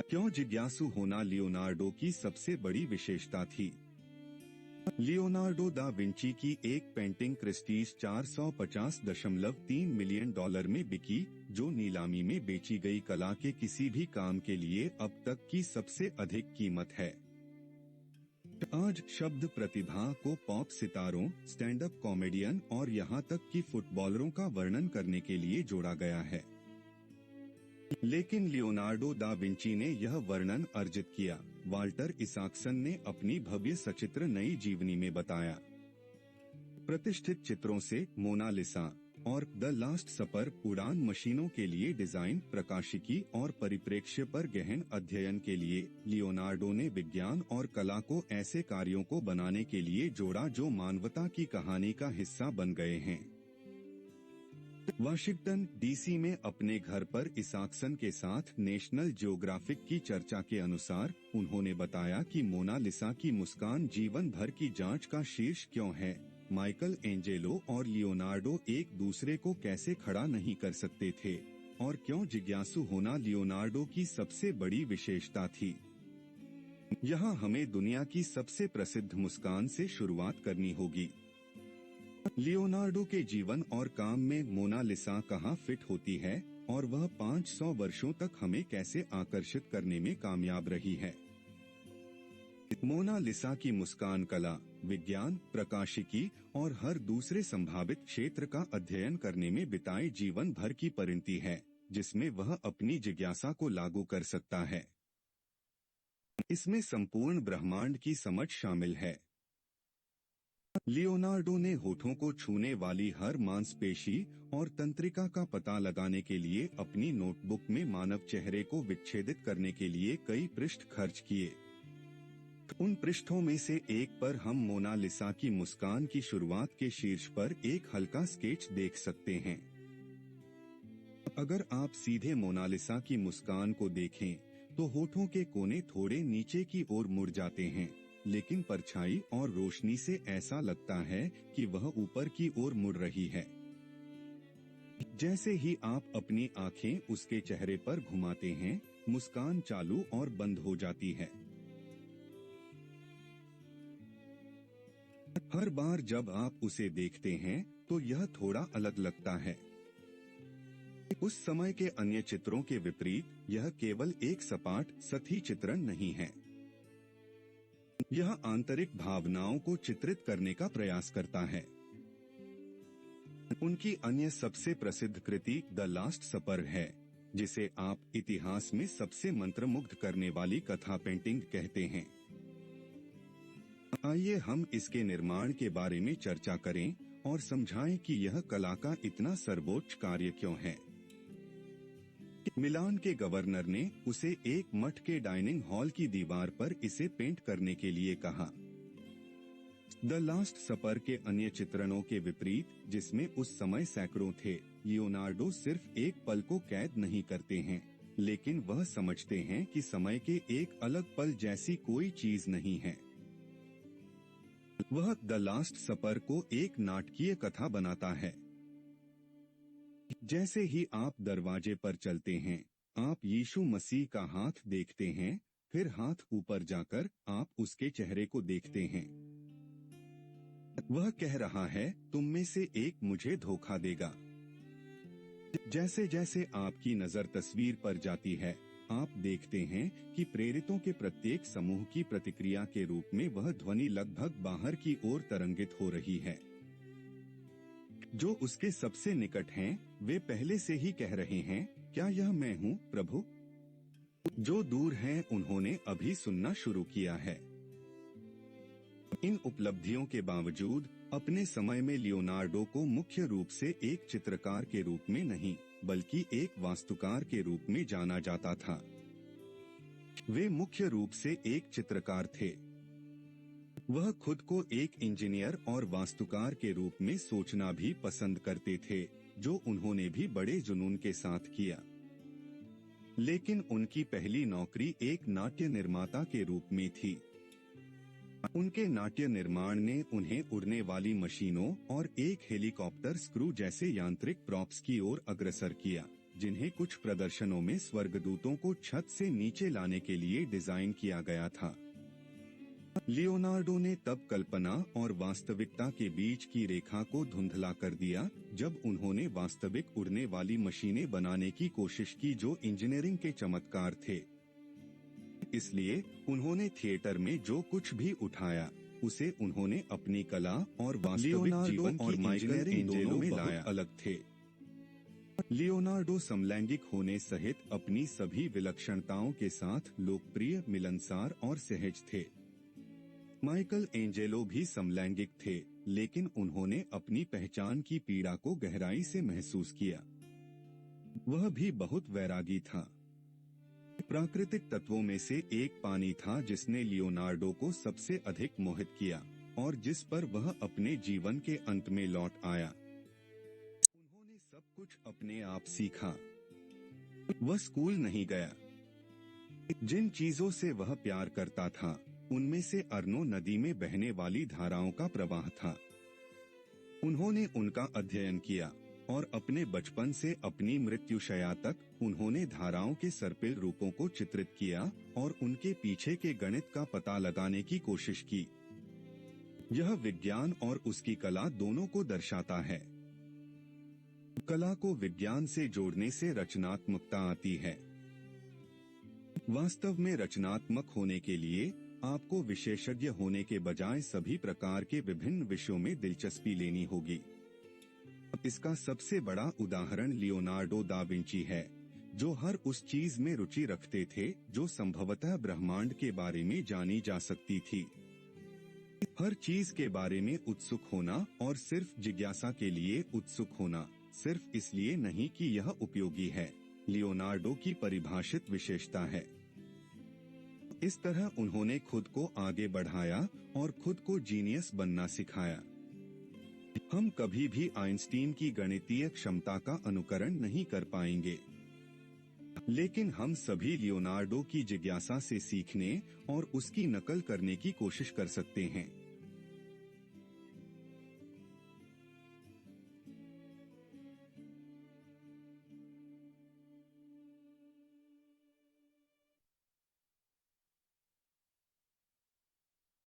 क्यों जिज्ञासु होना लियोनार्डो की सबसे बड़ी विशेषता थी। लियोनार्डो दा विंची की एक पेंटिंग क्रिस्टीज 450.3 मिलियन डॉलर में बिकी, जो नीलामी में बेची गई कला के किसी भी काम के लिए अब तक की सबसे अधिक कीमत है। आज शब्द प्रतिभा को पॉप सितारों, स्टैंड अप कॉमेडियन और यहाँ तक कि फुटबॉलरों का वर्णन करने के लिए जोड़ा गया है, लेकिन लियोनार्डो दा विंची ने यह वर्णन अर्जित किया। वाल्टर इसाक्सन ने अपनी भव्य सचित्र नई जीवनी में बताया। प्रतिष्ठित चित्रों से मोनालिसा और द लास्ट सपर उड़ान मशीनों के लिए डिजाइन, प्रकाशिकी और परिप्रेक्ष्य पर गहन अध्ययन के लिए लियोनार्डो ने विज्ञान और कला को ऐसे कार्यों को बनाने के लिए जोड़ा जो मानवता की कहानी का हिस्सा बन गए हैं। वाशिंगटन डीसी में अपने घर पर इसाक्सन के साथ नेशनल ज्योग्राफिक की चर्चा के अनुसार उन्होंने बताया कि मोनालिसा की मुस्कान जीवन भर की जांच का शीर्ष क्यों है। माइकल एंजेलो और लियोनार्डो एक दूसरे को कैसे खड़ा नहीं कर सकते थे, और क्यों जिज्ञासु होना लियोनार्डो की सबसे बड़ी विशेषता थी। यहाँ हमें दुनिया की सबसे प्रसिद्ध मुस्कान से शुरुआत करनी होगी। लियोनार्डो के जीवन और काम में मोनालिसा कहाँ फिट होती है और वह 500 वर्षों तक हमें कैसे आकर्षित करने में कामयाब रही है। मोनालिसा की मुस्कान कला, विज्ञान, प्रकाशिकी और हर दूसरे संभावित क्षेत्र का अध्ययन करने में बिताए जीवन भर की परिणति है, जिसमें वह अपनी जिज्ञासा को लागू कर सकता है। इसमें संपूर्ण ब्रह्मांड की समझ शामिल है। लियोनार्डो ने होठों को छूने वाली हर मांसपेशी और तंत्रिका का पता लगाने के लिए अपनी नोटबुक में मानव चेहरे को विच्छेदित करने के लिए कई पृष्ठ खर्च किए। उन पृष्ठों में से एक पर हम मोनालिसा की मुस्कान की शुरुआत के शीर्ष पर एक हल्का स्केच देख सकते हैं। अगर आप सीधे मोनालिसा की मुस्कान को देखें तो होठों के कोने थोड़े नीचे की ओर मुड़ जाते हैं, लेकिन परछाई और रोशनी से ऐसा लगता है कि वह ऊपर की ओर मुड़ रही है। जैसे ही आप अपनी आंखें उसके चेहरे पर घुमाते हैं, मुस्कान चालू और बंद हो जाती है। हर बार जब आप उसे देखते हैं तो यह थोड़ा अलग लगता है। उस समय के अन्य चित्रों के विपरीत यह केवल एक सपाट, सतही चित्रण नहीं है। यह आंतरिक भावनाओं को चित्रित करने का प्रयास करता है। उनकी अन्य सबसे प्रसिद्ध कृति द लास्ट सपर है, जिसे आप इतिहास में सबसे मंत्रमुग्ध करने वाली कथा पेंटिंग कहते हैं। आइए हम इसके निर्माण के बारे में चर्चा करें और समझाएं कि यह कला का इतना सर्वोच्च कार्य क्यों है। मिलान के गवर्नर ने उसे एक मठ के डाइनिंग हॉल की दीवार पर इसे पेंट करने के लिए कहा। द लास्ट सपर के अन्य चित्रणों के विपरीत, जिसमें उस समय सैकड़ों थे, लियोनार्डो सिर्फ एक पल को कैद नहीं करते हैं, लेकिन वह समझते हैं कि समय के एक अलग पल जैसी कोई चीज नहीं है। वह द लास्ट सपर को एक नाटकीय कथा बनाता है। जैसे ही आप दरवाजे पर चलते हैं, आप यीशु मसीह का हाथ देखते हैं, फिर हाथ ऊपर जाकर आप उसके चेहरे को देखते हैं। वह कह रहा है, तुम में से एक मुझे धोखा देगा। जैसे जैसे आपकी नजर तस्वीर पर जाती है, आप देखते हैं कि प्रेरितों के प्रत्येक समूह की प्रतिक्रिया के रूप में वह ध्वनि लगभग बाहर की ओर तरंगित हो रही है। जो उसके सबसे निकट हैं, वे पहले से ही कह रहे हैं, क्या यह मैं हूँ, प्रभु? जो दूर हैं, उन्होंने अभी सुनना शुरू किया है। इन उपलब्धियों के बावजूद अपने समय में लियोनार्डो को मुख्य रूप से एक चित्रकार के रूप में नहीं, बल्कि एक वास्तुकार के रूप में जाना जाता था। वे मुख्य रूप से एक चित्रकार थे। वह खुद को एक इंजीनियर और वास्तुकार के रूप में सोचना भी पसंद करते थे, जो उन्होंने भी बड़े जुनून के साथ किया। लेकिन उनकी पहली नौकरी एक नाट्य निर्माता के रूप में थी। उनके नाट्य निर्माण ने उन्हें उड़ने वाली मशीनों और एक हेलीकॉप्टर स्क्रू जैसे यांत्रिक प्रॉप्स की ओर अग्रसर किया, जिन्हें कुछ प्रदर्शनों में स्वर्गदूतों को छत से नीचे लाने के लिए डिजाइन किया गया था। लियोनार्डो ने तब कल्पना और वास्तविकता के बीच की रेखा को धुंधला कर दिया जब उन्होंने वास्तविक उड़ने वाली मशीनें बनाने की कोशिश की जो इंजीनियरिंग के चमत्कार थे। इसलिए उन्होंने थिएटर में जो कुछ भी उठाया उसे उन्होंने अपनी कला और वास्तविक जीवन और माइकल एंजेलो में लाया अलग थे। लियोनार्डो समलैंगिक होने सहित अपनी सभी विलक्षणताओं के साथ लोकप्रिय, मिलनसार और सहज थे। माइकल एंजेलो भी समलैंगिक थे, लेकिन उन्होंने अपनी पहचान की पीड़ा को गहराई से महसूस किया। वह भी बहुत वैरागी था। प्राकृतिक तत्वों में से एक पानी था जिसने लियोनार्डो को सबसे अधिक मोहित किया और जिस पर वह अपने जीवन के अंत में लौट आया। उन्होंने सब कुछ अपने आप सीखा। वह स्कूल नहीं गया। जिन चीजों से वह प्यार करता था उनमें से अर्नो नदी में बहने वाली धाराओं का प्रवाह था। उन्होंने उनका अध्ययन किया और अपने बचपन से अपनी मृत्युशया तक उन्होंने धाराओं के सर्पिल रूपों को चित्रित किया और उनके पीछे के गणित का पता लगाने की कोशिश की। यह विज्ञान और उसकी कला दोनों को दर्शाता है। कला को विज्ञान से जोड़ने से रचनात्मकता आती है। वास्तव में रचनात्मक होने के लिए आपको विशेषज्ञ होने के बजाय सभी प्रकार के विभिन्न विषयों में दिलचस्पी लेनी होगी। इसका सबसे बड़ा उदाहरण लियोनार्डो दा विंची है, जो हर उस चीज में रुचि रखते थे जो संभवतः ब्रह्मांड के बारे में जानी जा सकती थी। हर चीज के बारे में उत्सुक होना और सिर्फ जिज्ञासा के लिए उत्सुक होना, सिर्फ इसलिए नहीं कि यह उपयोगी है, लियोनार्डो की परिभाषित विशेषता है। इस तरह उन्होंने खुद को आगे बढ़ाया और खुद को जीनियस बनना सिखाया। हम कभी भी आइंस्टीन की गणितीय क्षमता का अनुकरण नहीं कर पाएंगे, लेकिन हम सभी लियोनार्डो की जिज्ञासा से सीखने और उसकी नकल करने की कोशिश कर सकते हैं।